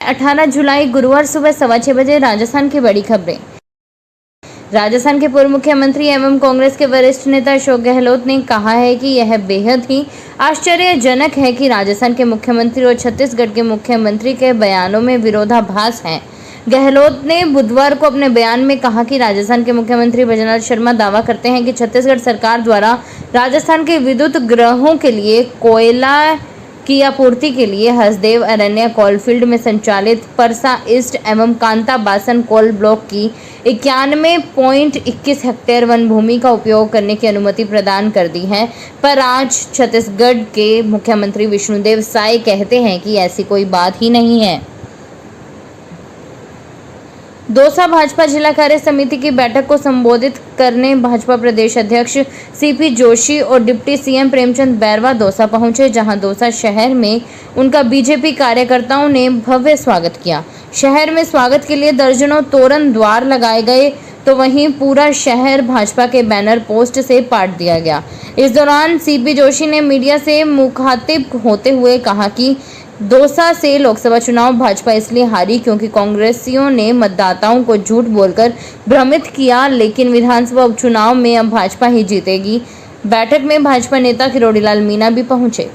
18 जुलाई गुरुवार सुबह 6:15 बजे राजस्थान की बड़ी खबरें। राजस्थान के पूर्व मुख्यमंत्री एवं कांग्रेस के वरिष्ठ नेता अशोक गहलोत ने कहा है कि यह बेहद ही आश्चर्यजनक है कि राजस्थान के मुख्यमंत्री और छत्तीसगढ़ के मुख्यमंत्री के बयानों में विरोधाभास है। गहलोत ने बुधवार को अपने बयान में कहा कि राजस्थान के मुख्यमंत्री बैजनाथ शर्मा दावा करते हैं कि छत्तीसगढ़ सरकार द्वारा राजस्थान के विद्युत ग्रहों के लिए कोयला की आपूर्ति के लिए हसदेव अरण्य कोलफील्ड में संचालित परसा ईस्ट एवं कांता बासन कोल ब्लॉक की 91.21 हेक्टेयर वन भूमि का उपयोग करने की अनुमति प्रदान कर दी है, पर आज छत्तीसगढ़ के मुख्यमंत्री विष्णुदेव साय कहते हैं कि ऐसी कोई बात ही नहीं है। दौसा भाजपा जिला कार्य समिति की बैठक को संबोधित करने भाजपा प्रदेश अध्यक्ष सीपी जोशी और डिप्टी सीएम प्रेमचंद बैरवा दौसा पहुंचे, जहां दौसा शहर में उनका बीजेपी कार्यकर्ताओं ने भव्य स्वागत किया। शहर में स्वागत के लिए दर्जनों तोरण द्वार लगाए गए, तो वहीं पूरा शहर भाजपा के बैनर पोस्ट से पाट दिया गया। इस दौरान सीपी जोशी ने मीडिया से मुखातिब होते हुए कहा कि दौसा से लोकसभा चुनाव भाजपा इसलिए हारी क्योंकि कांग्रेसियों ने मतदाताओं को झूठ बोलकर भ्रमित किया, लेकिन विधानसभा उपचुनाव में अब भाजपा ही जीतेगी। बैठक में भाजपा नेता किरोड़ीलाल मीणा भी पहुंचे।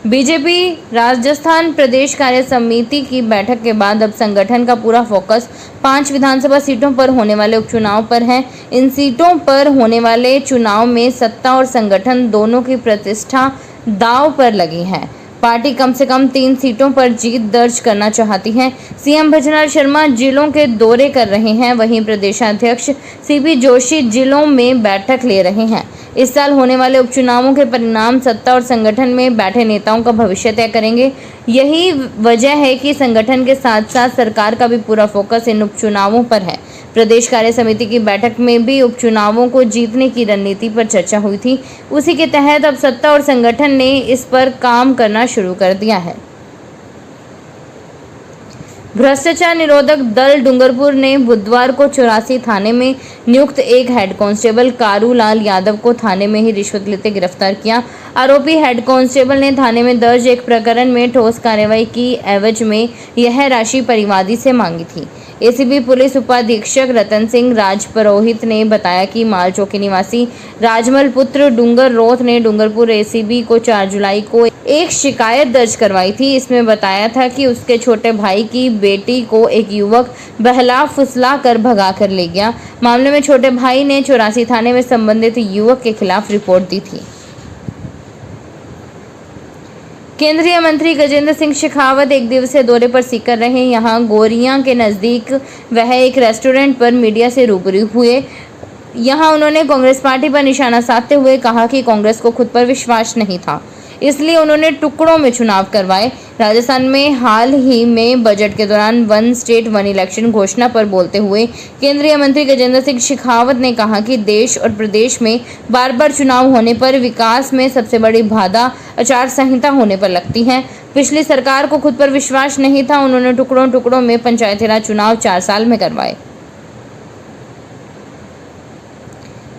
बीजेपी राजस्थान प्रदेश कार्य समिति की बैठक के बाद अब संगठन का पूरा फोकस 5 विधानसभा सीटों पर होने वाले उपचुनाव पर है। इन सीटों पर होने वाले चुनाव में सत्ता और संगठन दोनों की प्रतिष्ठा दांव पर लगी है। पार्टी कम से कम 3 सीटों पर जीत दर्ज करना चाहती है। सीएम बैजनाथ शर्मा जिलों के दौरे कर रहे हैं, वहीं प्रदेशाध्यक्ष सीपी जोशी जिलों में बैठक ले रहे हैं। इस साल होने वाले उपचुनावों के परिणाम सत्ता और संगठन में बैठे नेताओं का भविष्य तय करेंगे। यही वजह है कि संगठन के साथ साथ सरकार का भी पूरा फोकस इन उपचुनावों पर है। प्रदेश कार्य समिति की बैठक में भी उपचुनावों को जीतने की रणनीति पर चर्चा हुई थी। उसी के तहत अब सत्ता और संगठन ने इस पर काम करना शुरू कर दिया है। भ्रष्टाचार निरोधक दल डूंगरपुर ने बुधवार को 84 थाने में नियुक्त एक हेड कांस्टेबल कारूलाल यादव को थाने में ही रिश्वत लेते गिरफ्तार किया। आरोपी हेड कांस्टेबल ने थाने में दर्ज एक प्रकरण में ठोस कार्रवाई की एवज में यह राशि परिवादी से मांगी थी। एसीबी पुलिस उपाधीक्षक रतन सिंह राजपुरोहित ने बताया कि माल चौकी निवासी राजमल पुत्र डूंगर रोथ ने डूंगरपुर एसीबी को 4 जुलाई को एक शिकायत दर्ज करवाई थी। इसमें बताया था कि उसके छोटे भाई की बेटी को एक युवक बहला फुसला कर भगा कर ले गया। मामले में छोटे भाई ने 84 थाने में संबंधित युवक के खिलाफ रिपोर्ट दी थी। केंद्रीय मंत्री गजेंद्र सिंह शेखावत एक दिवसीय दौरे पर सीकर रहे। यहां गोरियां के नजदीक वह एक रेस्टोरेंट पर मीडिया से रूबरू हुए। यहां उन्होंने कांग्रेस पार्टी पर निशाना साधते हुए कहा कि कांग्रेस को खुद पर विश्वास नहीं था, इसलिए उन्होंने टुकड़ों में चुनाव करवाए। राजस्थान में हाल ही में बजट के दौरान 1 स्टेट 1 इलेक्शन घोषणा पर बोलते हुए केंद्रीय मंत्री गजेंद्र सिंह शेखावत ने कहा कि देश और प्रदेश में बार बार चुनाव होने पर विकास में सबसे बड़ी बाधा आचार संहिता होने पर लगती है। पिछली सरकार को खुद पर विश्वास नहीं था, उन्होंने टुकड़ों टुकड़ों में पंचायती राज चुनाव 4 साल में करवाए।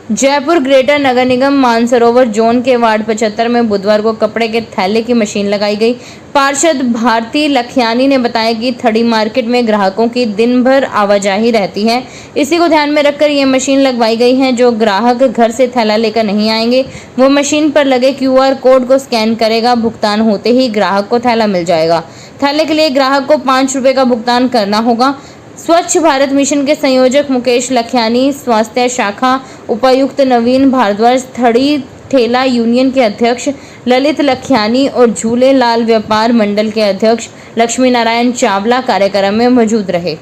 जयपुर ग्रेटर नगर निगम मानसरोवर जोन के वार्ड 75 में बुधवार को कपड़े के थैले की मशीन लगाई गई। पार्षद भारती लखियानी ने बताया कि थड़ी मार्केट में ग्राहकों की दिन भर आवाजाही रहती है, इसी को ध्यान में रखकर ये मशीन लगवाई गई है। जो ग्राहक घर से थैला लेकर नहीं आएंगे वो मशीन पर लगे QR कोड को स्कैन करेगा। भुगतान होते ही ग्राहक को थैला मिल जाएगा। थैले के लिए ग्राहक को 5 रुपये का भुगतान करना होगा। स्वच्छ भारत मिशन के संयोजक मुकेश लखियानी, स्वास्थ्य शाखा उपायुक्त नवीन भारद्वाज, थड़ी ठेला यूनियन के अध्यक्ष ललित लखियानी और झूले लाल व्यापार मंडल के अध्यक्ष लक्ष्मी नारायण चावला कार्यक्रम में मौजूद रहे।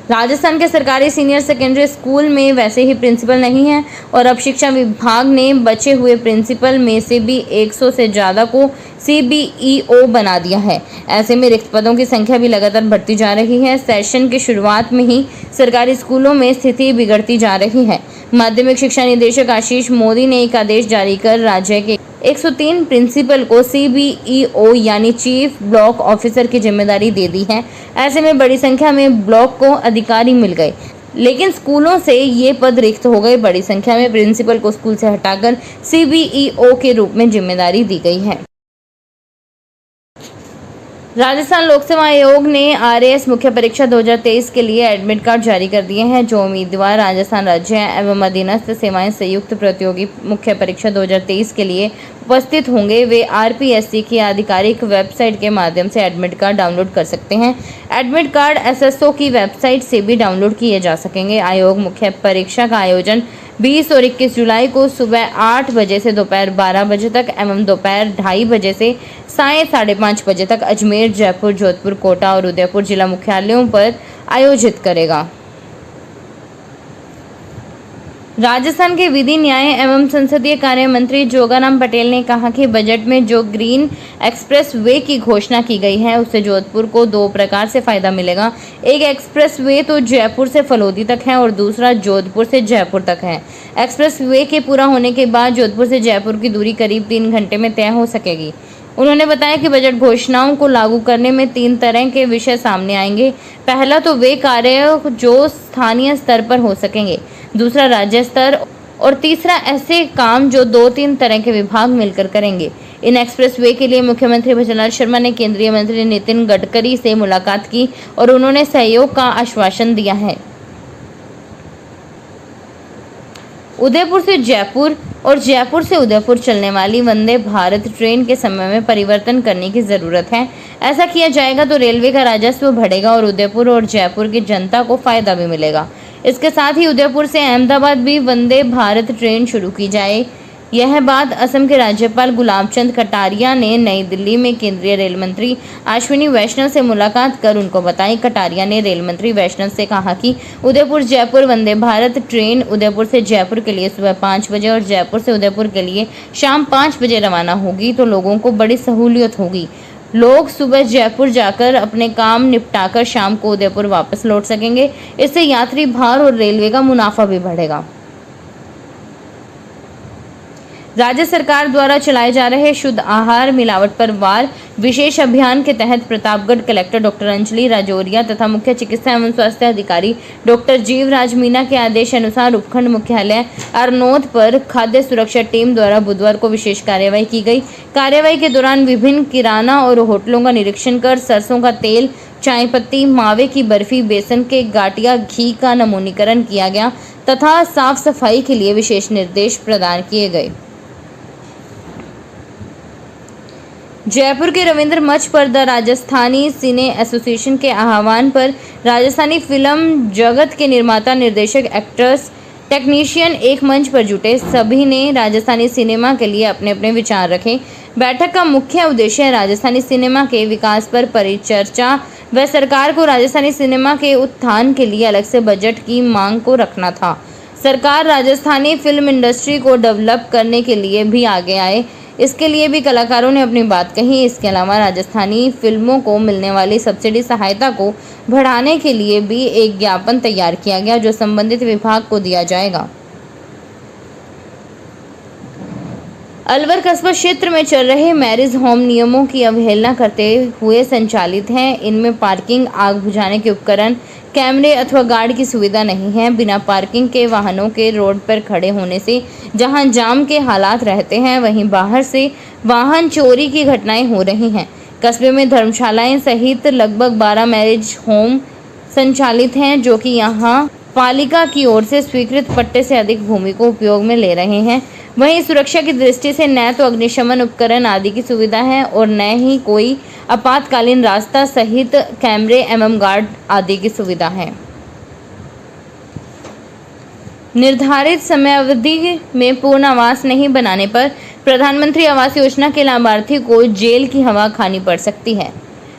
राजस्थान के सरकारी सीनियर सेकेंडरी स्कूल में वैसे ही प्रिंसिपल नहीं है और अब शिक्षा विभाग ने बचे हुए प्रिंसिपल में से भी 100 से ज़्यादा को CBEO बना दिया है। ऐसे में रिक्त पदों की संख्या भी लगातार बढ़ती जा रही है। सेशन की शुरुआत में ही सरकारी स्कूलों में स्थिति बिगड़ती जा रही है। माध्यमिक शिक्षा निदेशक आशीष मोदी ने एक आदेश जारी कर राज्य के 103 प्रिंसिपल को CBEO यानी चीफ ब्लॉक ऑफिसर की जिम्मेदारी दे दी है। ऐसे में बड़ी संख्या में ब्लॉक को अधिकारी मिल गए। लेकिन स्कूलों से ये पद रिक्त हो गए। बड़ी संख्या में प्रिंसिपल को स्कूल से हटाकर CBEO के रूप में जिम्मेदारी दी गई है। राजस्थान लोक सेवा आयोग ने RAS मुख्य परीक्षा 2023 के लिए एडमिट कार्ड जारी कर दिए हैं। जो उम्मीदवार राजस्थान राज्य एवं अधीनस्थ सेवाएं संयुक्त प्रतियोगी मुख्य परीक्षा 2023 के लिए उपस्थित होंगे वे RPSC की आधिकारिक वेबसाइट के माध्यम से एडमिट कार्ड डाउनलोड कर सकते हैं। एडमिट कार्ड SSO की वेबसाइट से भी डाउनलोड किए जा सकेंगे। आयोग मुख्य परीक्षा का आयोजन 20 और 21 जुलाई को सुबह 8 बजे से दोपहर 12 बजे तक एवं दोपहर 2:30 बजे से सायं 5:30 बजे तक अजमेर, जयपुर, जोधपुर, कोटा और उदयपुर जिला मुख्यालयों पर आयोजित करेगा। राजस्थान के विधि न्याय एवं संसदीय कार्य मंत्री जोगाराम पटेल ने कहा कि बजट में जो ग्रीन एक्सप्रेस वे की घोषणा की गई है उससे जोधपुर को 2 प्रकार से फायदा मिलेगा। एक एक्सप्रेस वे तो जयपुर से फलोदी तक है और दूसरा जोधपुर से जयपुर तक है। एक्सप्रेस वे के पूरा होने के बाद जोधपुर से जयपुर की दूरी करीब 3 घंटे में तय हो सकेगी। उन्होंने बताया कि बजट घोषणाओं को लागू करने में 3 तरह के विषय सामने आएंगे। पहला तो वे कार्य जो स्थानीय स्तर पर हो सकेंगे, दूसरा राज्य स्तर और तीसरा ऐसे काम जो 2-3 तरह के विभाग मिलकर करेंगे। इन एक्सप्रेस वे के लिए मुख्यमंत्री भजनलाल शर्मा ने केंद्रीय मंत्री नितिन गडकरी से मुलाकात की और उन्होंने सहयोग का आश्वासन दिया है। उदयपुर से जयपुर और जयपुर से उदयपुर चलने वाली वंदे भारत ट्रेन के समय में परिवर्तन करने की जरूरत है। ऐसा किया जाएगा तो रेलवे का राजस्व बढ़ेगा और उदयपुर और जयपुर की जनता को फायदा भी मिलेगा। इसके साथ ही उदयपुर से अहमदाबाद भी वंदे भारत ट्रेन शुरू की जाए। यह बात असम के राज्यपाल गुलाबचंद कटारिया ने नई दिल्ली में केंद्रीय रेल मंत्री अश्विनी वैष्णव से मुलाकात कर उनको बताई। कटारिया ने रेल मंत्री वैष्णव से कहा कि उदयपुर जयपुर वंदे भारत ट्रेन उदयपुर से जयपुर के लिए सुबह 5 बजे और जयपुर से उदयपुर के लिए शाम 5 बजे रवाना होगी तो लोगों को बड़ी सहूलियत होगी। लोग सुबह जयपुर जाकर अपने काम निपटाकर शाम को उदयपुर वापस लौट सकेंगे। इससे यात्री भार और रेलवे का मुनाफा भी बढ़ेगा। राज्य सरकार द्वारा चलाए जा रहे शुद्ध आहार मिलावट पर वार विशेष अभियान के तहत प्रतापगढ़ कलेक्टर डॉक्टर अंजलि राजौरिया तथा मुख्य चिकित्सा एवं स्वास्थ्य अधिकारी डॉक्टर जीवराज मीना के आदेश अनुसार उपखंड मुख्यालय अरनोद पर खाद्य सुरक्षा टीम द्वारा बुधवार को विशेष कार्यवाही की गई। कार्यवाही के दौरान विभिन्न किराना और होटलों का निरीक्षण कर सरसों का तेल, चाय पत्ती, मावे की बर्फी, बेसन के गांठिया, घी का नमूनीकरण किया गया तथा साफ सफाई के लिए विशेष निर्देश प्रदान किए गए। जयपुर के रविंद्र मंच पर द राजस्थानी सिने एसोसिएशन के आह्वान पर राजस्थानी फिल्म जगत के निर्माता, निर्देशक, एक्टर्स, टेक्नीशियन एक मंच पर जुटे। सभी ने राजस्थानी सिनेमा के लिए अपने अपने विचार रखे। बैठक का मुख्य उद्देश्य राजस्थानी सिनेमा के विकास पर परिचर्चा व सरकार को राजस्थानी सिनेमा के उत्थान के लिए अलग से बजट की मांग को रखना था। सरकार राजस्थानी फिल्म इंडस्ट्री को डेवलप करने के लिए भी आगे आए, इसके लिए भी कलाकारों ने अपनी बात कही। इसके अलावा राजस्थानी फिल्मों को मिलने वाली सब्सिडी सहायता को बढ़ाने के लिए भी एक ज्ञापन तैयार किया गया जो संबंधित विभाग को दिया जाएगा। अलवर कस्बा क्षेत्र में चल रहे मैरिज होम नियमों की अवहेलना करते हुए संचालित हैं। इनमें पार्किंग, आग बुझाने के उपकरण, कैमरे अथवा गार्ड की सुविधा नहीं है। बिना पार्किंग के वाहनों के रोड पर खड़े होने से जहां जाम के हालात रहते हैं वहीं बाहर से वाहन चोरी की घटनाएं हो रही हैं। कस्बे में धर्मशालाएं सहित लगभग 12 मैरिज होम संचालित हैं जो कि यहां पालिका की ओर से स्वीकृत पट्टे से अधिक भूमि को उपयोग में ले रहे हैं। वहीं सुरक्षा की दृष्टि से न तो अग्निशमन उपकरण आदि की सुविधा है और न ही कोई आपातकालीन रास्ता सहित कैमरे एवं गार्ड आदि की सुविधा है। निर्धारित समयावधि में पूर्ण आवास नहीं बनाने पर प्रधानमंत्री आवास योजना के लाभार्थी को जेल की हवा खानी पड़ सकती है।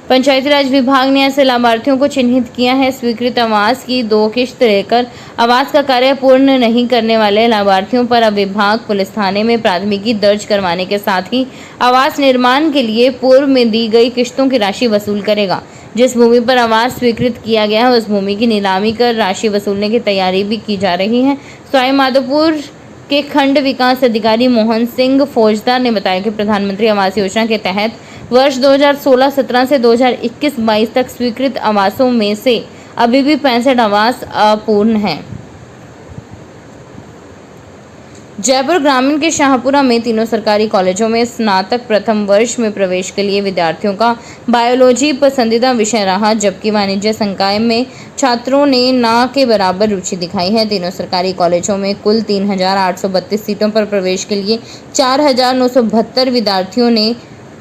पंचायती राज विभाग ने ऐसे लाभार्थियों को चिन्हित किया है। स्वीकृत आवास की 2 किश्त लेकर आवास का कार्य पूर्ण नहीं करने वाले लाभार्थियों पर अब विभाग पुलिस थाने में प्राथमिकी दर्ज करवाने के साथ ही आवास निर्माण के लिए पूर्व में दी गई किश्तों की राशि वसूल करेगा। जिस भूमि पर आवास स्वीकृत किया गया है उस भूमि की नीलामी कर राशि वसूलने की तैयारी भी की जा रही है। सवाई माधोपुर के खंड विकास अधिकारी मोहन सिंह फौजदार ने बताया कि प्रधानमंत्री आवास योजना के तहत वर्ष 2016-17 से 2021-22 तक स्वीकृत आवासों में से अभी भी 65 आवास अपूर्ण हैं। जयपुर ग्रामीण के शाहपुरा में तीनों सरकारी कॉलेजों में स्नातक प्रथम वर्ष में प्रवेश के लिए विद्यार्थियों का बायोलॉजी पसंदीदा विषय रहा, जबकि वाणिज्य संकाय में छात्रों ने ना के बराबर रुचि दिखाई है। तीनों सरकारी कॉलेजों में कुल 3,832 सीटों पर प्रवेश के लिए 4,972 विद्यार्थियों ने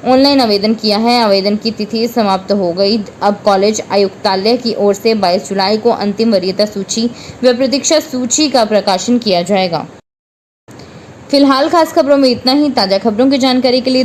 ऑनलाइन आवेदन किया है। आवेदन की तिथि समाप्त हो गई। अब कॉलेज आयुक्तालय की ओर से 22 जुलाई को अंतिम वरीयता सूची व प्रतीक्षा सूची का प्रकाशन किया जाएगा। फिलहाल खास खबरों में इतना ही। ताज़ा खबरों की जानकारी के लिए